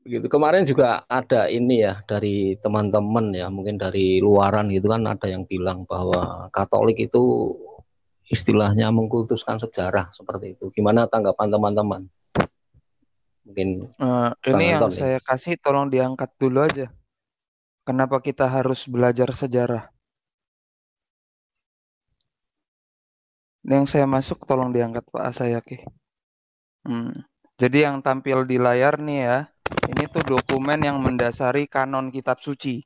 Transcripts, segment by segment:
Gitu. Kemarin juga ada ini ya dari teman-teman ya, mungkin dari luaran gitu kan ada yang bilang bahwa Katolik itu istilahnya mengkultuskan sejarah seperti itu. Gimana tanggapan teman-teman? Mungkin Ini Bang yang Anton nih. saya kasih tolong diangkat dulu aja. Kenapa kita harus belajar sejarah? Ini yang saya masuk tolong diangkat Pak Asayaki. Hmm. Jadi yang tampil di layar nih ya, ini tuh dokumen yang mendasari kanon kitab suci.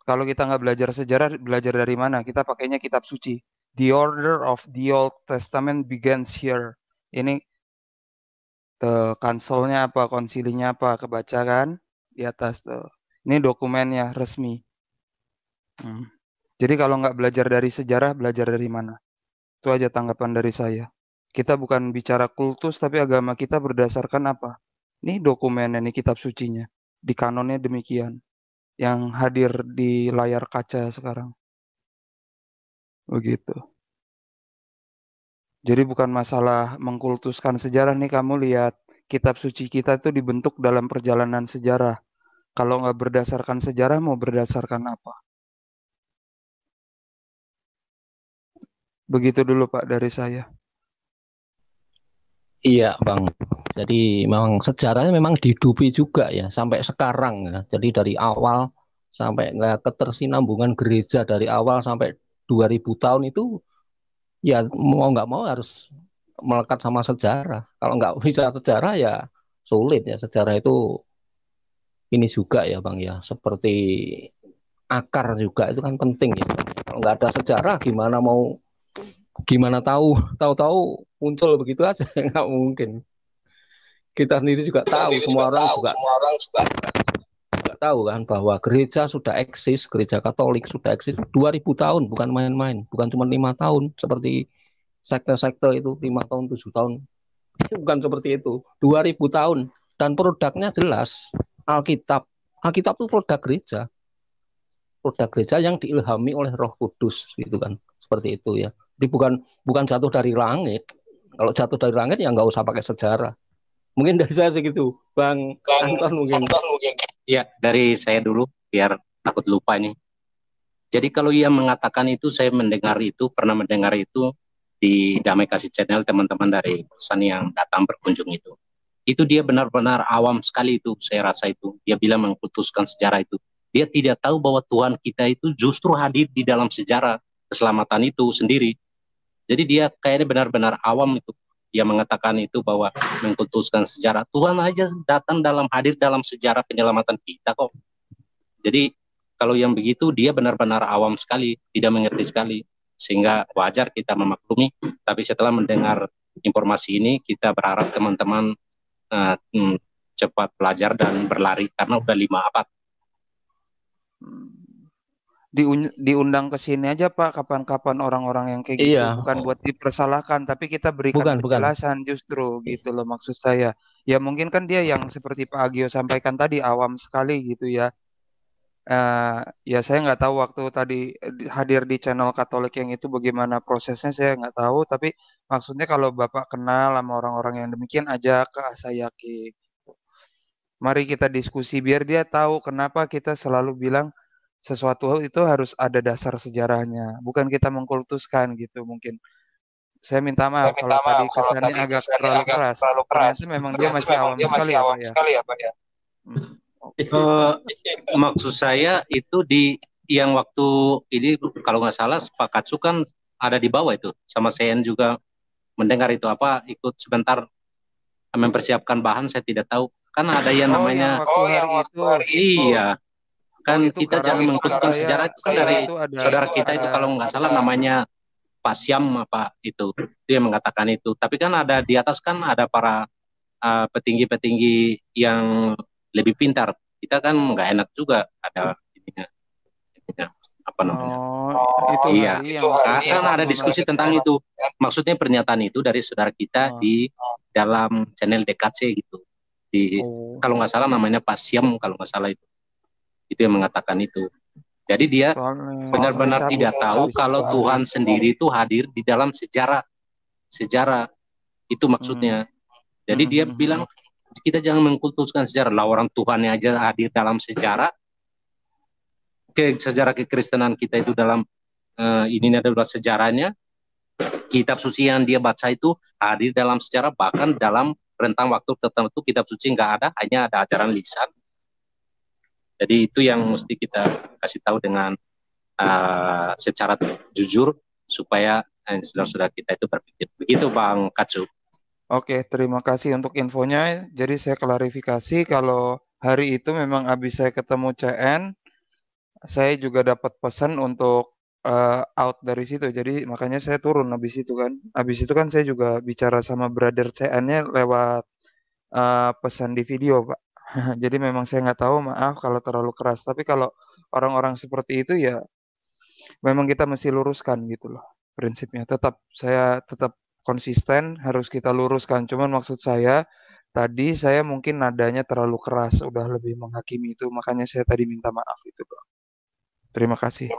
Kalau kita nggak belajar sejarah, belajar dari mana? Kita pakainya kitab suci. The order of the Old Testament begins here. Ini kanselnya apa, konsilinya apa, kebaca kan di atas tuh. Ini dokumennya resmi. Hmm. Jadi kalau nggak belajar dari sejarah, belajar dari mana? Itu aja tanggapan dari saya. Kita bukan bicara kultus, tapi agama kita berdasarkan apa? Ini dokumennya, nih kitab sucinya. Di kanonnya demikian. Yang hadir di layar kaca sekarang. Begitu. Jadi bukan masalah mengkultuskan sejarah nih, kamu lihat. Kitab suci kita itu dibentuk dalam perjalanan sejarah. Kalau nggak berdasarkan sejarah, mau berdasarkan apa? Begitu dulu Pak dari saya. Iya, Bang. Jadi memang sejarahnya memang dihidupi juga ya sampai sekarang ya. Jadi dari awal sampai nggak ketersinambungan gereja dari awal sampai 2000 tahun itu ya mau nggak mau harus melekat sama sejarah. Kalau nggak bisa sejarah ya sulit ya. Sejarah itu ini juga ya Bang ya. Seperti akar juga itu kan penting ya. Bang. Kalau nggak ada sejarah gimana tahu-tahu muncul begitu aja nggak mungkin. Kita sendiri juga tahu, semua orang juga nggak tahu kan bahwa gereja sudah eksis, gereja Katolik sudah eksis 2000 tahun, bukan main-main, bukan cuma 5 tahun seperti sekte-sekte itu 5 tahun, 7 tahun, itu bukan seperti itu, 2000 tahun dan produknya jelas Alkitab. Alkitab itu produk gereja yang diilhami oleh Roh Kudus gitu kan, seperti itu ya. Jadi bukan bukan jatuh dari langit. Kalau jatuh dari langit ya nggak usah pakai sejarah. Mungkin dari saya segitu, Bang Bang Anton mungkin. Anton mungkin. Ya, dari saya dulu biar takut lupa nih. Jadi kalau ia mengatakan itu, saya mendengar itu, pernah mendengar itu di Damai Kasih Channel, teman-teman dari pesan yang datang berkunjung itu. Itu dia benar-benar awam sekali itu, saya rasa itu. Dia bilang mengkultuskan sejarah itu. Dia tidak tahu bahwa Tuhan kita itu justru hadir di dalam sejarah keselamatan itu sendiri. Jadi dia kayaknya benar-benar awam itu. Dia mengatakan itu bahwa mengkultuskan sejarah. Tuhan aja datang hadir dalam sejarah penyelamatan kita kok. Jadi kalau yang begitu dia benar-benar awam sekali, tidak mengerti sekali. Sehingga wajar kita memaklumi. Tapi setelah mendengar informasi ini, kita berharap teman-teman uh, cepat belajar dan berlari karena udah 5 abad. Diundang ke sini aja Pak, kapan-kapan orang-orang yang kayak gitu. Iya, Bukan buat dipersalahkan, tapi kita berikan bukan. penjelasan justru gitu loh maksud saya. Ya mungkin kan dia yang seperti Pak Agio sampaikan tadi awam sekali gitu ya. Eh, ya saya nggak tahu waktu tadi hadir di channel Katolik yang itu bagaimana prosesnya saya nggak tahu. Tapi maksudnya kalau Bapak kenal sama orang-orang yang demikian ajak ke Asayaki. Mari kita diskusi biar dia tahu kenapa kita selalu bilang sesuatu itu harus ada dasar sejarahnya, bukan kita mengkultuskan gitu mungkin. Saya minta Saya maaf minta kalau tadi maaf kalau kesannya tadi agak kesannya terlalu agak keras. terlalu keras. Ternyata memang dia Ternyata masih memang awam dia sekali masih ya Pak awam ya. sekali ya Pak ya. Oke. Maksud saya itu di yang waktu ini kalau nggak salah Pak Katsu kan ada di bawah itu sama saya juga mendengar itu apa ikut sebentar mempersiapkan bahan saya tidak tahu kan ada yang Oh yang namanya waktu hari itu. iya Oh kan itu kita karena jangan mengikutkan saya sejarah itu kan saya dari itu saudara kita ada itu kalau nggak salah namanya Pak Syam apa itu dia mengatakan itu tapi kan ada di atas kan ada para petinggi-petinggi yang lebih pintar kita kan nggak enak juga ada ininya, apa namanya oh itu iya hari yang waktu saya kan ada ketemu diskusi tentang itu maksudnya pernyataan itu dari saudara kita oh, di dalam channel DKC gitu di oh. kalau nggak salah namanya Pak Siam kalau nggak salah itu yang mengatakan itu jadi dia Soalnya saya benar-benar cabut tidak tahu habis itu kalau hari. Tuhan sendiri itu hadir di dalam sejarah sejarah itu Hmm. maksudnya jadi dia bilang Hmm. kita jangan mengkultuskan sejarah lah, orang Tuhan yang aja hadir dalam sejarah sejarah kekristenan kita itu dalam ini adalah sejarahnya, kitab suci yang dia baca itu hadir dalam sejarah, bahkan dalam rentang waktu tertentu kitab suci nggak ada, hanya ada ajaran lisan. Jadi itu yang mesti kita kasih tahu dengan secara jujur supaya saudara-saudara kita itu berpikir. Begitu Bang Katsu. Oke, terima kasih untuk infonya. Jadi saya klarifikasi kalau hari itu memang habis saya ketemu CN, saya juga dapat pesan untuk out dari situ. Jadi makanya saya turun habis itu kan. Habis itu kan saya juga bicara sama brother CN-nya lewat pesan di video, Pak. Jadi memang saya nggak tahu, maaf kalau terlalu keras. Tapi kalau orang-orang seperti itu ya memang kita mesti luruskan gitu loh prinsipnya. Saya tetap konsisten, harus kita luruskan. Cuman maksud saya tadi saya mungkin nadanya terlalu keras, udah lebih menghakimi itu. Makanya saya tadi minta maaf itu, Bang. Terima kasih.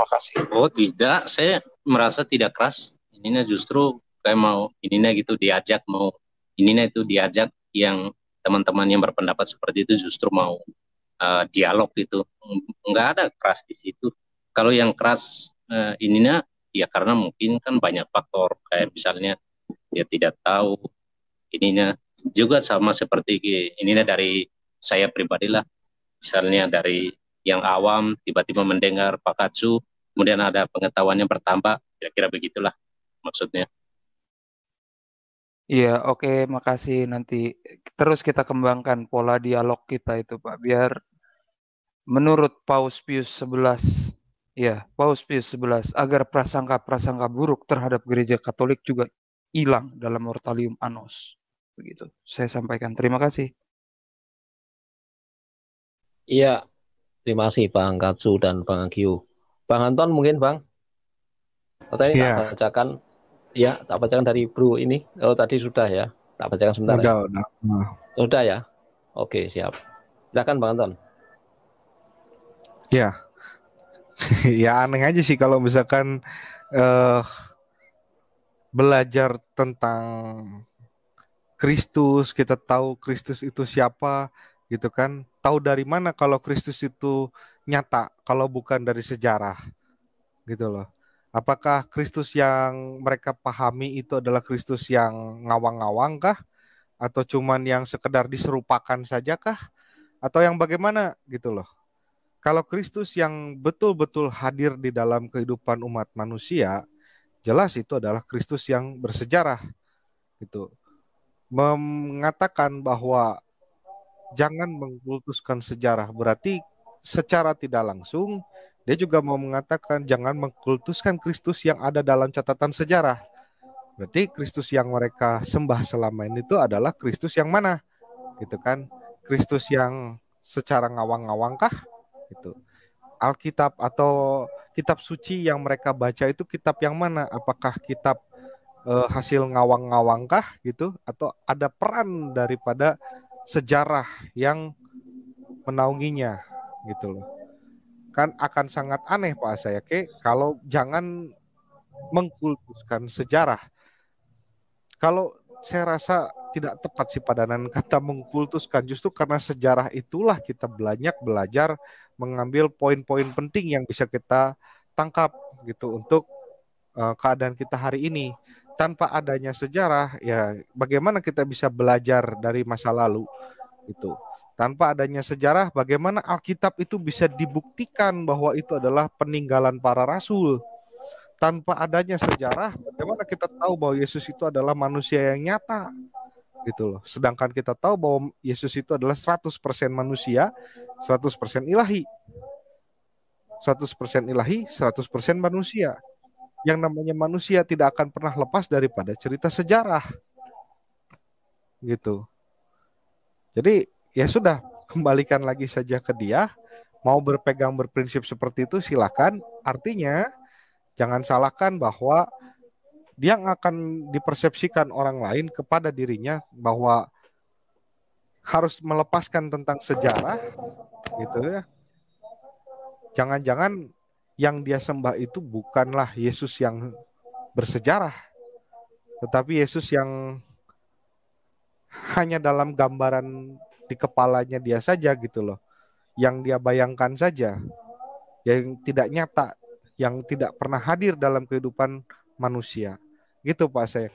Oh tidak, saya merasa tidak keras. Ininya justru kayak mau ininya gitu diajak, mau ininya itu diajak, yang teman-teman yang berpendapat seperti itu justru mau dialog gitu. Nggak ada keras di situ. Kalau yang keras ininya ya karena mungkin kan banyak faktor, kayak misalnya dia tidak tahu ininya, juga sama seperti ininya dari saya pribadi lah, misalnya dari yang awam tiba-tiba mendengar Pak Katsu, kemudian ada pengetahuannya bertambah, kira-kira begitulah maksudnya. Iya, oke, makasih. Nanti terus kita kembangkan pola dialog kita itu, Pak, biar menurut Paus Pius XI, ya, Paus Pius XI, agar prasangka-prasangka buruk terhadap gereja Katolik juga hilang dalam Mortalium Annos. Begitu, saya sampaikan. Terima kasih. Iya, terima kasih Bang Katsu dan Bang Agio. Bang Anton mungkin Bang, atau ini tak Iya, bacakan, ya tak bacakan dari Bro ini. Oh tadi sudah ya, tak bacakan sebentar ya. udah. Nah, Sudah ya, oke siap. Silakan Bang Anton. ya, ya aneh aja sih kalau misalkan belajar tentang Kristus, kita tahu Kristus itu siapa, gitu kan? Tahu dari mana kalau Kristus itu nyata, kalau bukan dari sejarah, gitu loh. Apakah Kristus yang mereka pahami itu adalah Kristus yang ngawang-ngawang kah? Atau cuman yang sekedar diserupakan saja kah? Atau yang bagaimana gitu loh. Kalau Kristus yang betul-betul hadir di dalam kehidupan umat manusia, jelas itu adalah Kristus yang bersejarah gitu. Mengatakan bahwa jangan mengkultuskan sejarah berarti secara tidak langsung dia juga mau mengatakan jangan mengkultuskan Kristus yang ada dalam catatan sejarah. Berarti Kristus yang mereka sembah selama ini itu adalah Kristus yang mana? Gitu kan? Kristus yang secara ngawang-ngawang kah? Gitu. Alkitab atau kitab suci yang mereka baca itu kitab yang mana? Apakah kitab hasil ngawang-ngawang kah gitu? Atau ada peran daripada sejarah yang menaunginya gitu loh. Kan akan sangat aneh Pak Sayake kalau jangan mengkultuskan sejarah. Kalau saya rasa tidak tepat sih padanan kata mengkultuskan, justru karena sejarah itulah kita banyak belajar mengambil poin-poin penting yang bisa kita tangkap gitu untuk keadaan kita hari ini. Tanpa adanya sejarah, ya bagaimana kita bisa belajar dari masa lalu itu. Tanpa adanya sejarah, bagaimana Alkitab itu bisa dibuktikan bahwa itu adalah peninggalan para rasul. Tanpa adanya sejarah, bagaimana kita tahu bahwa Yesus itu adalah manusia yang nyata gitu loh. Sedangkan kita tahu bahwa Yesus itu adalah 100% manusia, 100% ilahi. 100% ilahi, 100% manusia. Yang namanya manusia tidak akan pernah lepas daripada cerita sejarah. Gitu. Jadi ya sudah, kembalikan lagi saja ke dia. Mau berpegang berprinsip seperti itu silakan. Artinya jangan salahkan bahwa dia akan dipersepsikan orang lain kepada dirinya bahwa harus melepaskan tentang sejarah gitu ya. Jangan-jangan yang dia sembah itu bukanlah Yesus yang bersejarah, tetapi Yesus yang hanya dalam gambaran di kepalanya dia saja gitu loh, yang dia bayangkan saja, yang tidak nyata, yang tidak pernah hadir dalam kehidupan manusia. Gitu Pak saya.